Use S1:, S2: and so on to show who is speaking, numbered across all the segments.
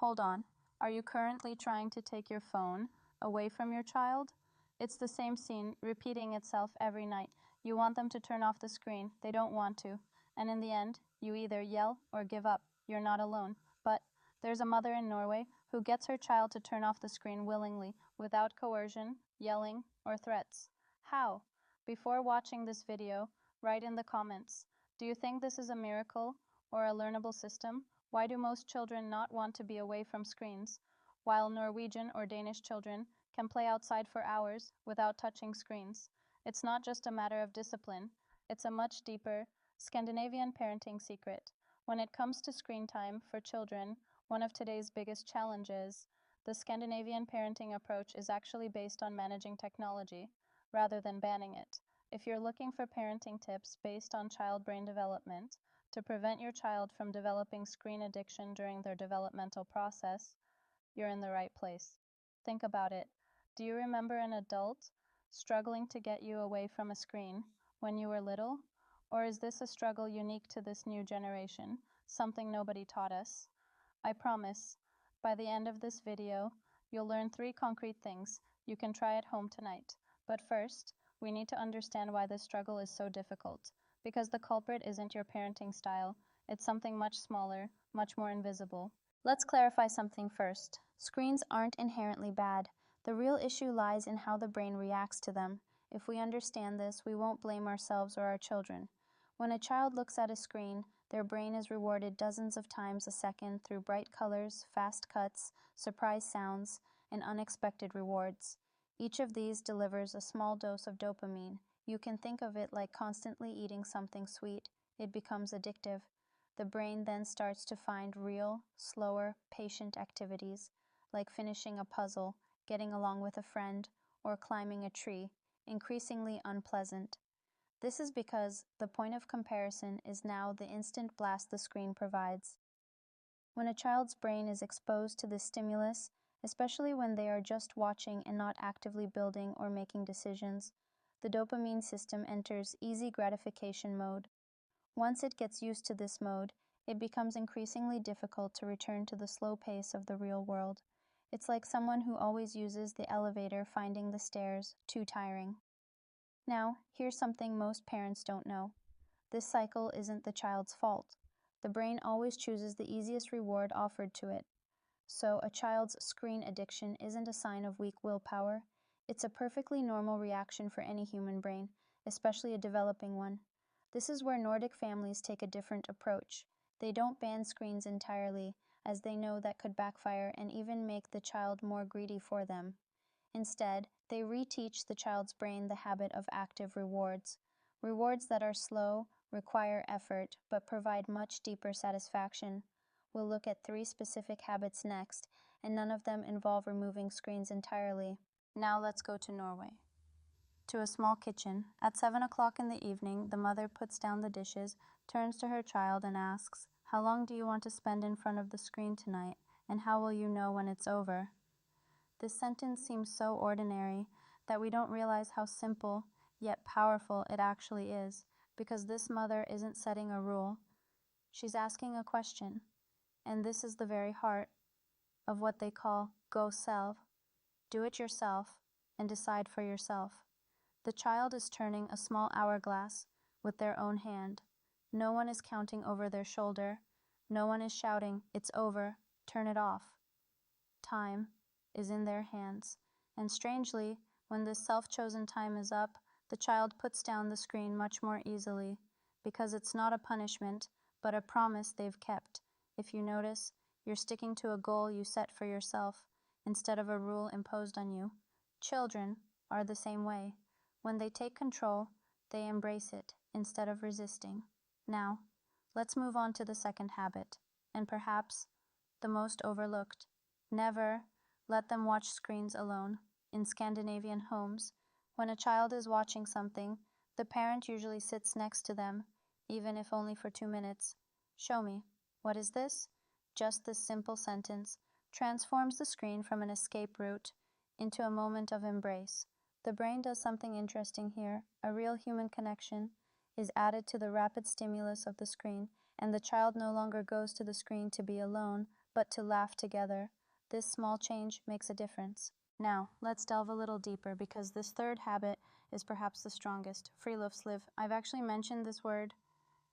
S1: Hold on. Are you currently trying to take your phone away from your child? It's the same scene repeating itself every night. You want them to turn off the screen. They don't want to. And in the end, you either yell or give up. You're not alone. But there's a mother in Norway who gets her child to turn off the screen willingly, without coercion, yelling, or threats. How? Before watching this video, write in the comments. Do you think this is a miracle or a learnable system? Why do most children not want to be away from screens, while Norwegian or Danish children can play outside for hours without touching screens? It's not just a matter of discipline. It's a much deeper Scandinavian parenting secret. When it comes to screen time for children, one of today's biggest challenges, the Scandinavian parenting approach is actually based on managing technology rather than banning it. If you're looking for parenting tips based on child brain development to prevent your child from developing screen addiction during their developmental process, you're in the right place. Think about it. Do you remember an adult struggling to get you away from a screen when you were little? Or is this a struggle unique to this new generation, something nobody taught us? I promise, by the end of this video, you'll learn 3 concrete things you can try at home tonight. But first, we need to understand why this struggle is so difficult. Because the culprit isn't your parenting style, it's something much smaller, much more invisible. Let's clarify something first. Screens aren't inherently bad. The real issue lies in how the brain reacts to them. If we understand this, we won't blame ourselves or our children. When a child looks at a screen, their brain is rewarded dozens of times a second through bright colors, fast cuts, surprise sounds, and unexpected rewards. Each of these delivers a small dose of dopamine. You can think of it like constantly eating something sweet. It becomes addictive. The brain then starts to find real, slower, patient activities, like finishing a puzzle, getting along with a friend, or climbing a tree, increasingly unpleasant. This is because the point of comparison is now the instant blast the screen provides. When a child's brain is exposed to this stimulus, especially when they are just watching and not actively building or making decisions, the dopamine system enters easy gratification mode. Once it gets used to this mode, it becomes increasingly difficult to return to the slow pace of the real world. It's like someone who always uses the elevator finding the stairs too tiring. Now, here's something most parents don't know. This cycle isn't the child's fault. The brain always chooses the easiest reward offered to it. So, a child's screen addiction isn't a sign of weak willpower. It's a perfectly normal reaction for any human brain, especially a developing one. This is where Nordic families take a different approach. They don't ban screens entirely, as they know that could backfire and even make the child more greedy for them. Instead, they reteach the child's brain the habit of active rewards. Rewards that are slow, require effort, but provide much deeper satisfaction. We'll look at 3 specific habits next, and none of them involve removing screens entirely. Now let's go to Norway. To a small kitchen. At 7 o'clock in the evening, the mother puts down the dishes, turns to her child and asks, "How long do you want to spend in front of the screen tonight, and how will you know when it's over?" This sentence seems so ordinary that we don't realize how simple, yet powerful it actually is, because this mother isn't setting a rule. She's asking a question, and this is the very heart of what they call go self. Do it yourself and decide for yourself. The child is turning a small hourglass with their own hand. No one is counting over their shoulder. No one is shouting, "It's over, turn it off." Time is in their hands. And strangely, when this self-chosen time is up, the child puts down the screen much more easily, because it's not a punishment, but a promise they've kept. If you notice, you're sticking to a goal you set for yourself, instead of a rule imposed on you. Children are the same way. When they take control, they embrace it instead of resisting. Now, let's move on to the second habit, and perhaps the most overlooked. Never let them watch screens alone. In Scandinavian homes, when a child is watching something, the parent usually sits next to them, even if only for 2 minutes. "Show me. What is this?" Just this simple sentence transforms the screen from an escape route into a moment of embrace. The brain does something interesting here. A real human connection is added to the rapid stimulus of the screen, and the child no longer goes to the screen to be alone, but to laugh together. This small change makes a difference. Now, let's delve a little deeper because this third habit is perhaps the strongest. Friluftsliv. I've actually mentioned this word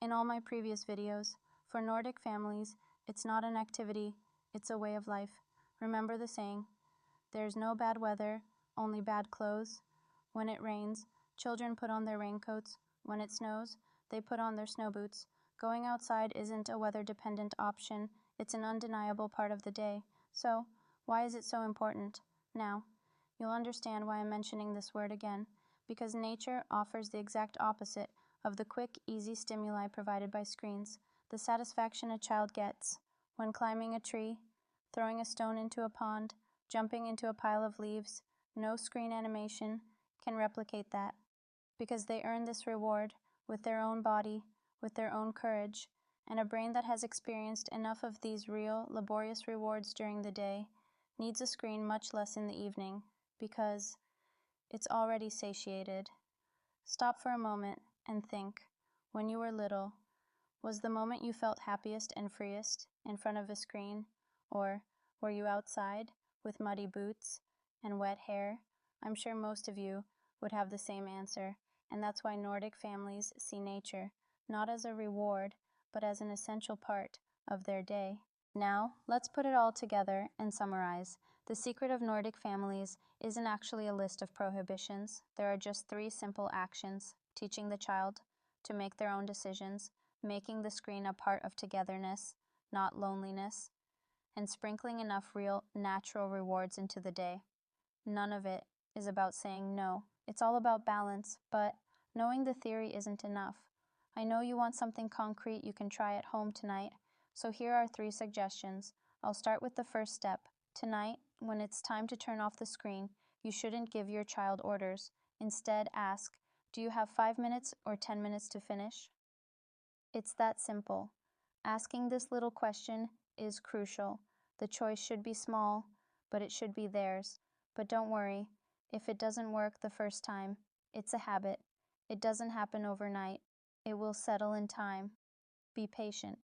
S1: in all my previous videos. For Nordic families, it's not an activity, it's a way of life. Remember the saying, there's no bad weather, only bad clothes. When it rains, children put on their raincoats. When it snows, they put on their snow boots. Going outside isn't a weather-dependent option, it's an undeniable part of the day. So, why is it so important? Now, you'll understand why I'm mentioning this word again, because nature offers the exact opposite of the quick, easy stimuli provided by screens. The satisfaction a child gets when climbing a tree, throwing a stone into a pond, jumping into a pile of leaves, no screen animation can replicate that, because they earn this reward with their own body, with their own courage, and a brain that has experienced enough of these real, laborious rewards during the day needs a screen much less in the evening, because it's already satiated. Stop for a moment and think, when you were little, was the moment you felt happiest and freest in front of a screen? Or were you outside with muddy boots and wet hair? I'm sure most of you would have the same answer, and that's why Nordic families see nature not as a reward, but as an essential part of their day. Now, let's put it all together and summarize. The secret of Nordic families isn't actually a list of prohibitions. There are just 3 simple actions: teaching the child to make their own decisions, making the screen a part of togetherness, not loneliness, and sprinkling enough real, natural rewards into the day. None of it is about saying no. It's all about balance, but knowing the theory isn't enough. I know you want something concrete you can try at home tonight, so here are 3 suggestions. I'll start with the first step. Tonight, when it's time to turn off the screen, you shouldn't give your child orders. Instead, ask, do you have 5 minutes or 10 minutes to finish? It's that simple. Asking this little question is crucial. The choice should be small, but it should be theirs. But don't worry, if it doesn't work the first time, it's a habit. It doesn't happen overnight. It will settle in time. Be patient.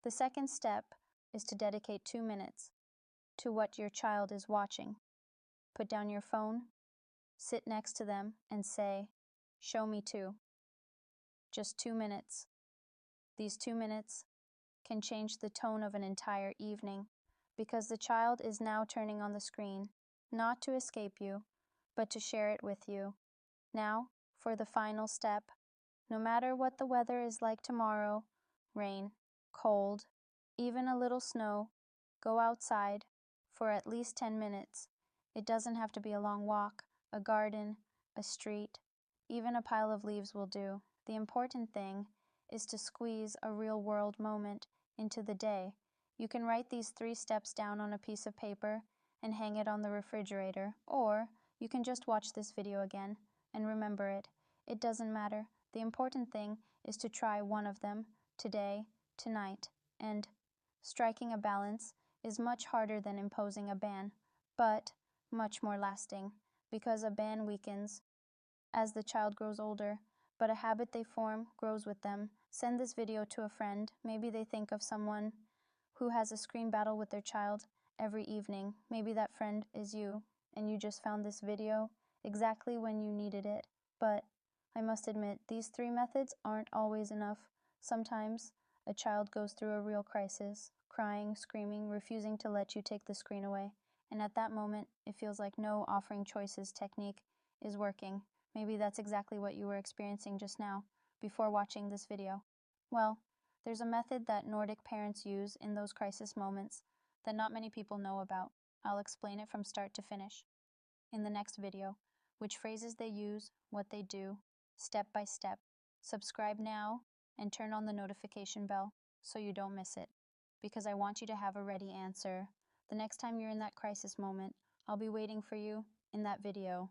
S1: The second step is to dedicate 2 minutes to what your child is watching. Put down your phone, sit next to them, and say, "Show me too." Just 2 minutes. These 2 minutes can change the tone of an entire evening, because the child is now turning on the screen, not to escape you, but to share it with you. Now, for the final step. No matter what the weather is like tomorrow, rain, cold, even a little snow, go outside for at least 10 minutes. It doesn't have to be a long walk, a garden, a street, even a pile of leaves will do. The important thing is to squeeze a real-world moment into the day. You can write these 3 steps down on a piece of paper and hang it on the refrigerator, or you can just watch this video again and remember it. It doesn't matter. The important thing is to try one of them today, tonight, and striking a balance is much harder than imposing a ban, but much more lasting, because a ban weakens as the child grows older, but a habit they form grows with them. Send this video to a friend. Maybe they think of someone who has a screen battle with their child every evening. Maybe that friend is you, and you just found this video exactly when you needed it. But I must admit, these 3 methods aren't always enough. Sometimes a child goes through a real crisis, crying, screaming, refusing to let you take the screen away. And at that moment, it feels like no offering choices technique is working. Maybe that's exactly what you were experiencing just now, before watching this video. Well, there's a method that Nordic parents use in those crisis moments that not many people know about. I'll explain it from start to finish in the next video, which phrases they use, what they do, step by step. Subscribe now and turn on the notification bell so you don't miss it, because I want you to have a ready answer. The next time you're in that crisis moment, I'll be waiting for you in that video